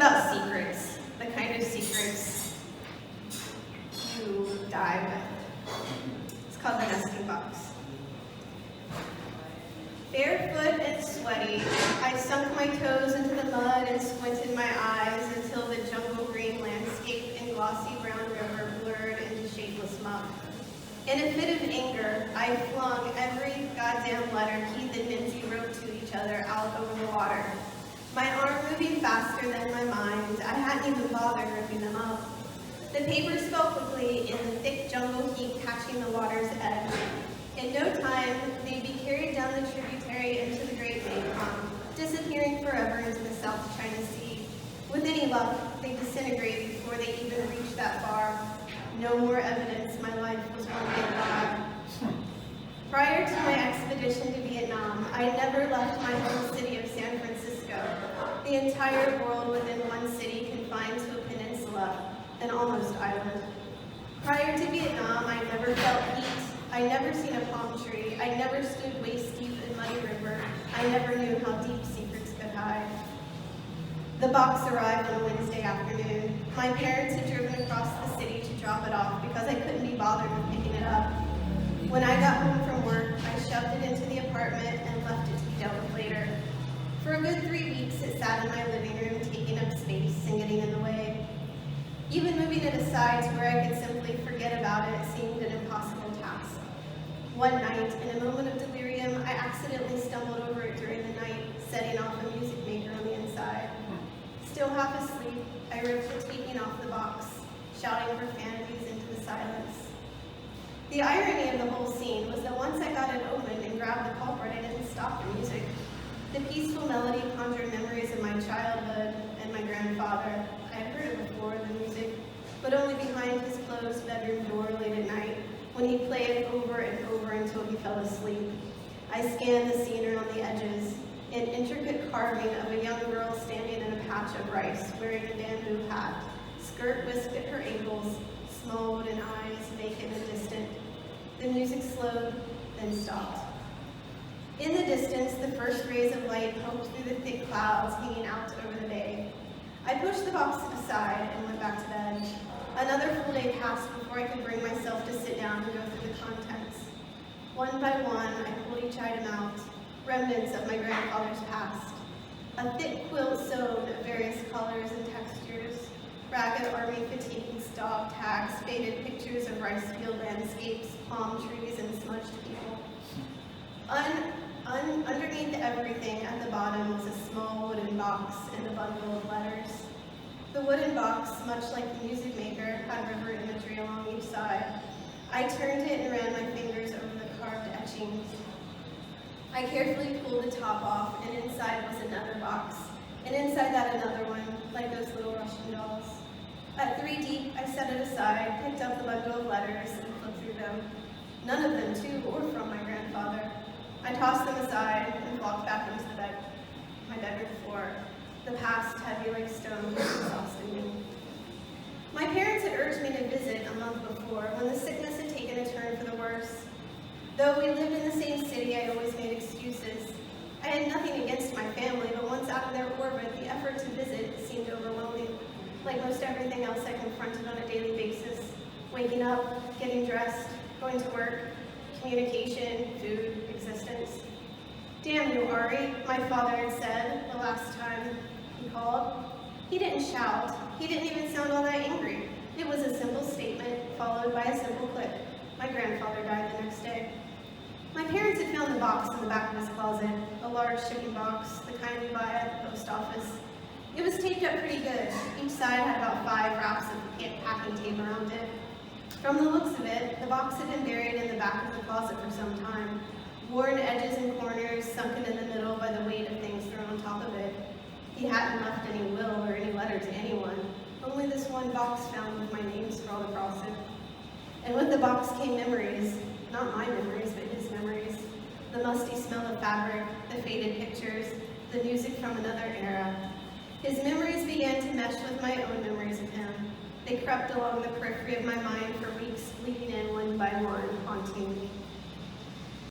about secrets, the kind of secrets you die with. It's called the nesting box. Barefoot and sweaty, I sunk my toes into the mud and squinted my eyes until the jungle green landscape and glossy brown river blurred into shapeless muck. In a fit of anger, I flung every goddamn letter Keith and Minzy wrote to each other out over the water. My arm moving faster than my mind, I hadn't even bothered ripping them up. The papers fell quickly in the thick jungle heat catching the water's edge. In no time, they'd be carried down the tributary into the Great Mekong, disappearing forever into the South China Sea. With any luck, they'd disintegrate before they even reached that far. No more evidence my life was one big lie. Prior to my expedition to Vietnam, I had never left my home city of San Francisco, the entire world within one city confined to a peninsula, an almost island. Prior to Vietnam, I never felt heat. I never seen a palm tree. I never stood waist deep in muddy river. I never knew how deep secrets could hide. The box arrived on a Wednesday afternoon. My parents had driven across the city to drop it off because I couldn't be bothered with picking it up. When I got home from work, I shoved it into the apartment and left it to be dealt with later. For a good 3 weeks, it sat in my living room, taking up space and getting in the way. Even moving it aside to where I could simply forget about it seemed an impossible task. One night, in a moment of delirium, I accidentally stumbled over it during the night, setting off a music maker on the inside. Still half asleep, I ripped the taping off the box, shouting profanities into the silence. The irony of the whole scene was that once I got it open and grabbed the culprit, I didn't stop the music. The peaceful melody conjured memories of my childhood and my grandfather. I had heard it before, the music, but only behind his closed bedroom door late at night, when he'd play it over and over until he fell asleep. I scanned the scenery on the edges, an intricate carving of a young girl standing in a patch of rice, wearing a bamboo hat, skirt whisked at her ankles, small wooden eyes, vacant and distant. The music slowed, then stopped. In the distance, the first rays of light poked through the thick clouds hanging out over the bay. I pushed the box aside and went back to bed. Another full day passed before I could bring myself to sit down and go through the contents. One by one, I pulled each item out, remnants of my grandfather's past. A thick quilt sewed of various colors and textures, ragged army fatigue, dog tags, faded pictures of rice field landscapes, palm trees, and smudged people. Underneath everything at the bottom was a small wooden box and a bundle of letters. The wooden box, much like the music maker, had river imagery along each side. I turned it and ran my fingers over the carved etchings. I carefully pulled the top off, and inside was another box, and inside that another one, like those little Russian dolls. At 3 deep, I set it aside, picked up the bundle of letters, and flipped through them. None of them to or from my grandfather. I tossed them aside and walked back into my bedroom floor. The past, heavy like stone, exhausted me. My parents had urged me to visit a month before, when the sickness had taken a turn for the worse. Though we lived in the same city, I always made excuses. I had nothing against my family, but once out of their orbit, the effort to visit seemed overwhelming. Like most everything else I confronted on a daily basis. Waking up, getting dressed, going to work, communication, food, existence. "Damn you, Ari," my father had said the last time he called. He didn't shout. He didn't even sound all that angry. It was a simple statement, followed by a simple click. My grandfather died the next day. My parents had found the box in the back of his closet, a large shipping box, the kind we buy at the post office. It was taped up pretty good. Each side had about 5 wraps of packing tape around it. From the looks of it, the box had been buried in the back of the closet for some time. Worn edges and corners sunken in the middle by the weight of things thrown on top of it. He hadn't left any will or any letter to anyone, only this one box found with my name scrawled across it. And with the box came memories, not my memories, but his memories. The musty smell of fabric, the faded pictures, the music from another era. His memories began to mesh with my own memories of him. They crept along the periphery of my mind for weeks, leaking in one by one, haunting me.